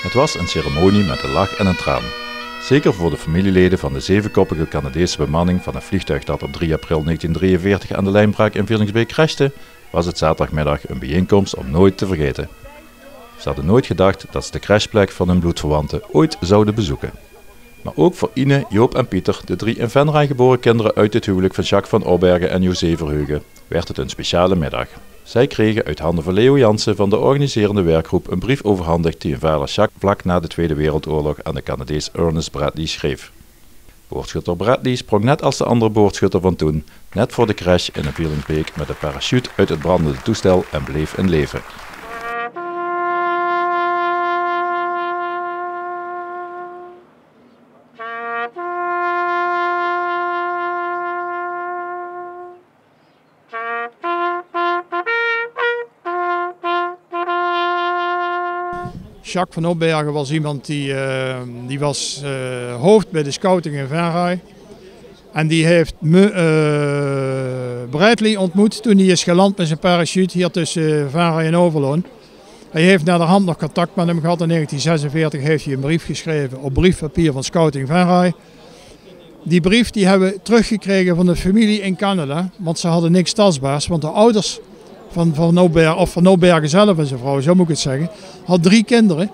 Het was een ceremonie met een lach en een traan. Zeker voor de familieleden van de 7-koppige Canadese bemanning van een vliegtuig dat op 3 april 1943 aan de lijnbraak in Vierlingsbeek crashte, was het zaterdagmiddag een bijeenkomst om nooit te vergeten. Ze hadden nooit gedacht dat ze de crashplek van hun bloedverwanten ooit zouden bezoeken. Maar ook voor Ine, Joop en Pieter, de 3 in Venray geboren kinderen uit het huwelijk van Jacques van Aubergen en José Verheugen, werd het een speciale middag. Zij kregen uit handen van Leo Jansen van de organiserende werkgroep een brief overhandigd die hun vader Jacques vlak na de Tweede Wereldoorlog aan de Canadees Ernest Bradley schreef. Boordschutter Bradley sprong net als de andere boordschutter van toen, net voor de crash in een Vierlingsbeek met een parachute uit het brandende toestel en bleef in leven. Jacques van Aubergen was iemand die was hoofd bij de scouting in Venray. En die heeft Bradley ontmoet toen hij is geland met zijn parachute hier tussen Venray en Overloon. Hij heeft naderhand nog contact met hem gehad. In 1946 heeft hij een brief geschreven op briefpapier van Scouting Venray. Die brief die hebben we teruggekregen van de familie in Canada, want ze hadden niks tastbaars. Want de ouders van Aubergen zelf en zijn vrouw, zo moet ik het zeggen, had 3 kinderen.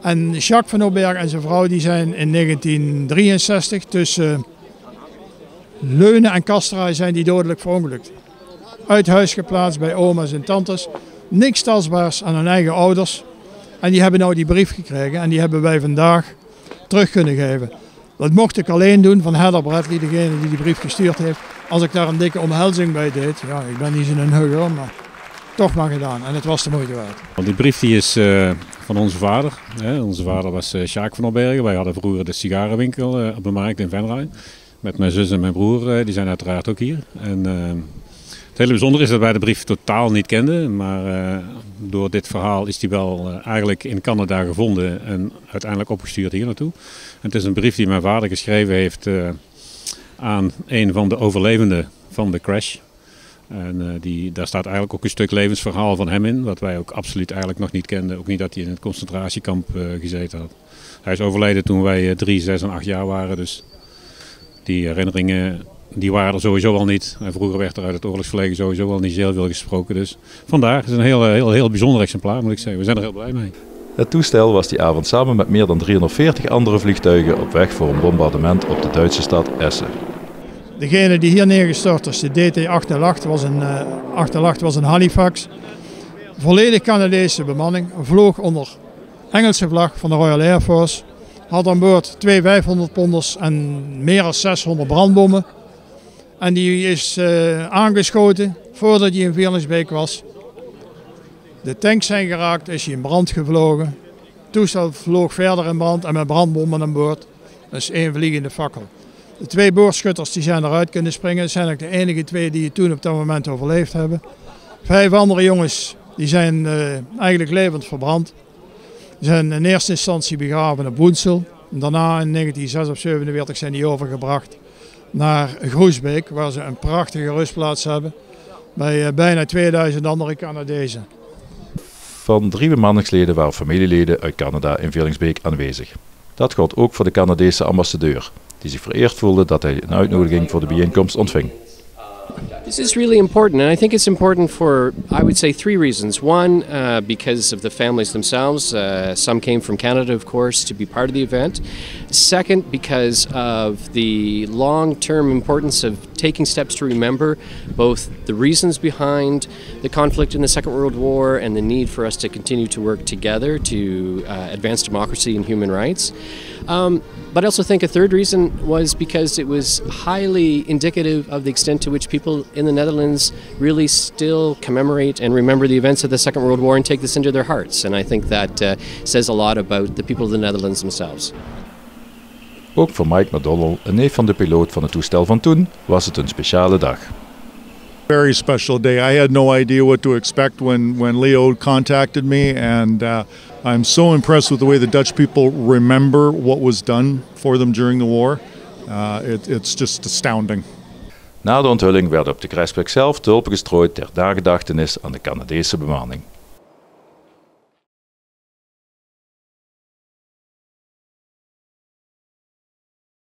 En Jacques van Aubergen en zijn vrouw die zijn in 1963 tussen Leunen en Castraï zijn die dodelijk verongelukt. Uit huis geplaatst bij oma's en tantes. Niks tastbaars aan hun eigen ouders. En die hebben nou die brief gekregen en die hebben wij vandaag terug kunnen geven. Dat mocht ik alleen doen van Heather Bradley, degene die brief gestuurd heeft. Als ik daar een dikke omhelzing bij deed. Ja, ik ben niet zo'n hugger, maar toch maar gedaan. En het was de moeite waard. Die brief die is van onze vader. Onze vader was Jacques van Aubergen. Wij hadden vroeger de sigarenwinkel op de markt in Venray. Met mijn zus en mijn broer, die zijn uiteraard ook hier. En, het hele bijzondere is dat wij de brief totaal niet kenden. Maar door dit verhaal is die wel eigenlijk in Canada gevonden en uiteindelijk opgestuurd hier naartoe. En het is een brief die mijn vader geschreven heeft aan een van de overlevenden van de crash. En daar staat eigenlijk ook een stuk levensverhaal van hem in, wat wij ook absoluut eigenlijk nog niet kenden. Ook niet dat hij in het concentratiekamp gezeten had. Hij is overleden toen wij 3, 6 en 8 jaar waren, dus die herinneringen die waren er sowieso al niet. En vroeger werd er uit het oorlogsverleden sowieso al niet zo heel veel gesproken. Dus vandaar is een heel bijzonder exemplaar, moet ik zeggen. We zijn er heel blij mee. Het toestel was die avond samen met meer dan 340 andere vliegtuigen op weg voor een bombardement op de Duitse stad Essen. Degene die hier neergestort is, de DT-808, was een Halifax. Volledig Canadese bemanning, vloog onder Engelse vlag van de Royal Air Force. Had aan boord 2 500-ponders en meer dan 600 brandbommen. En die is aangeschoten voordat hij in Vierlingsbeek was. De tanks zijn geraakt, is hij in brand gevlogen. Het toestel vloog verder in brand en met brandbommen aan boord. Dat is 1 vliegende fakkel. De 2 boordschutters die zijn eruit kunnen springen. Dat zijn ook de enige 2 die het toen op dat moment overleefd hebben. 5 andere jongens die zijn eigenlijk levend verbrand. Ze zijn in eerste instantie begraven op Woensel. Daarna in 1946 zijn die overgebracht naar Groesbeek, waar ze een prachtige rustplaats hebben. Bij bijna 2000 andere Canadezen. Van 3 bemanningsleden waren familieleden uit Canada in Vierlingsbeek aanwezig. Dat geldt ook voor de Canadese ambassadeur, die zich vereerd voelde dat hij een uitnodiging voor de bijeenkomst ontving. This is really important, and I think it's important for, I would say, 3 reasons. One, because of the families themselves. Some came from Canada, of course, to be part of the event. Second, because of the long-term importance of taking steps to remember both the reasons behind the conflict in the Second World War and the need for us to continue to work together to advance democracy and human rights. But I also think a third reason was because it was highly indicative of the extent to which people in the Netherlands really still commemorate and remember the events of the Second World War and take this into their hearts. And I think that says a lot about the people of the Netherlands themselves. Ook voor Mike McDonnell, een neef van de piloot van het toestel van toen, was het een speciale dag. Very special day. I had no idea what to expect when Leo contacted me, and I'm so impressed with the way the Dutch people remember what was done for them during the war. It's just astounding. Na de onthulling werden op de crashplek zelf tulpen gestrooid ter nagedachtenis aan de Canadese bemanning.